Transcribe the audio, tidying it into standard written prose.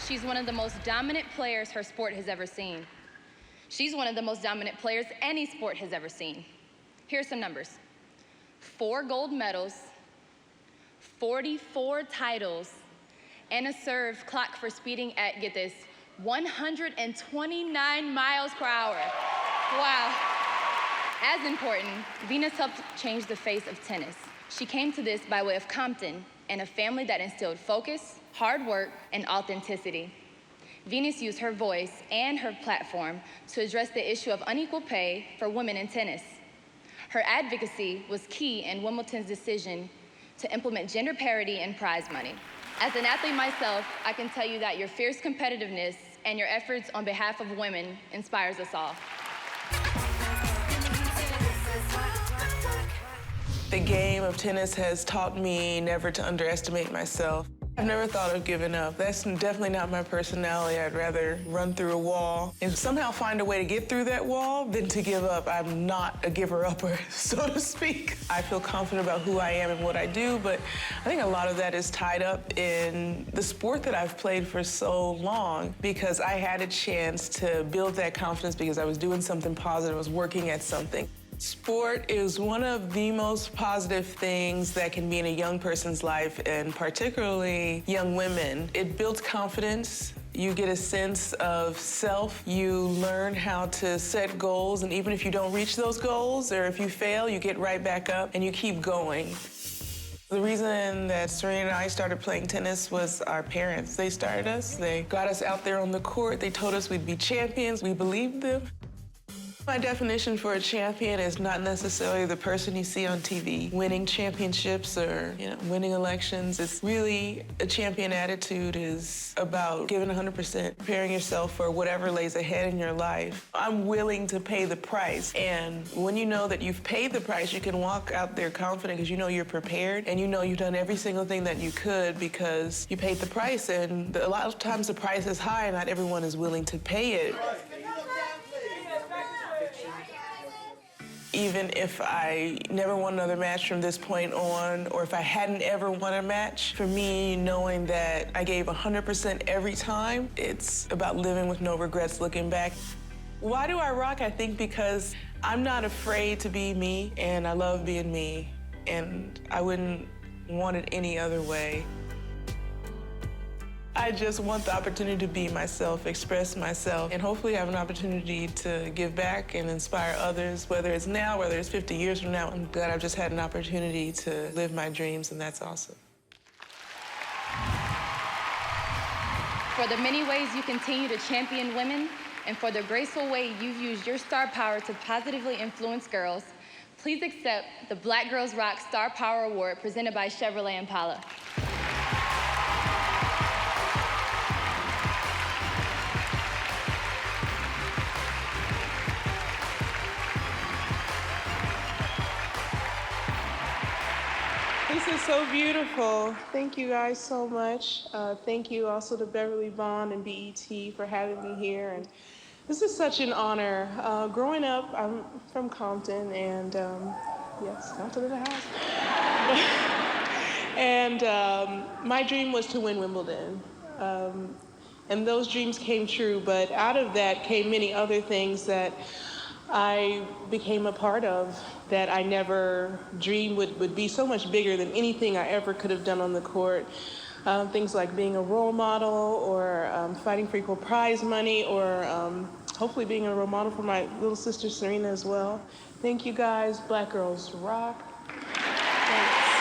She's one of the most dominant players her sport has ever seen. She's one of the most dominant players any sport has ever seen. Here's some numbers. 4 gold medals, 44 titles, and a serve clocked for speeding at, get this, 129 miles per hour. Wow. As important, Venus helped change the face of tennis. She came to this by way of Compton and a family that instilled focus, hard work, and authenticity. Venus used her voice and her platform to address the issue of unequal pay for women in tennis. Her advocacy was key in Wimbledon's decision to implement gender parity in prize money. As an athlete myself, I can tell you that your fierce competitiveness and your efforts on behalf of women inspires us all. The game of tennis has taught me never to underestimate myself. I've never thought of giving up. That's definitely not my personality. I'd rather run through a wall and somehow find a way to get through that wall than to give up. I'm not a giver-upper, so to speak. I feel confident about who I am and what I do, but I think a lot of that is tied up in the sport that I've played for so long, because I had a chance to build that confidence because I was doing something positive, I was working at something. Sport is one of the most positive things that can be in a young person's life, and particularly young women. It builds confidence. You get a sense of self. You learn how to set goals, and even if you don't reach those goals or if you fail, you get right back up and you keep going. The reason that Serena and I started playing tennis was our parents. They started us. They got us out there on the court. They told us we'd be champions. We believed them. My definition for a champion is not necessarily the person you see on TV winning championships or, winning elections. It's really a champion attitude is about giving 100%, preparing yourself for whatever lays ahead in your life. I'm willing to pay the price. And when you know that you've paid the price, you can walk out there confident because you know you're prepared and you know you've done every single thing that you could because you paid the price. And a lot of times the price is high and not everyone is willing to pay it. Even if I never won another match from this point on, or if I hadn't ever won a match, for me, knowing that I gave 100% every time, it's about living with no regrets looking back. Why do I rock? I think because I'm not afraid to be me, and I love being me, and I wouldn't want it any other way. I just want the opportunity to be myself, express myself, and hopefully have an opportunity to give back and inspire others, whether it's now, whether it's 50 years from now. I'm glad I've just had an opportunity to live my dreams, and that's awesome. For the many ways you continue to champion women, and for the graceful way you've used your star power to positively influence girls, please accept the Black Girls Rock Star Power Award presented by Chevrolet Impala. This is so beautiful. Thank you guys so much. Thank you also to Beverly Bond and BET for having me here. And this is such an honor. Growing up, I'm from Compton, and yes, Compton in the house. And my dream was to win Wimbledon. And those dreams came true, but out of that came many other things that I became a part of that I never dreamed would be so much bigger than anything I ever could have done on the court. Things like being a role model or fighting for equal prize money or hopefully being a role model for my little sister Serena as well. Thank you guys. Black Girls Rock. Thanks.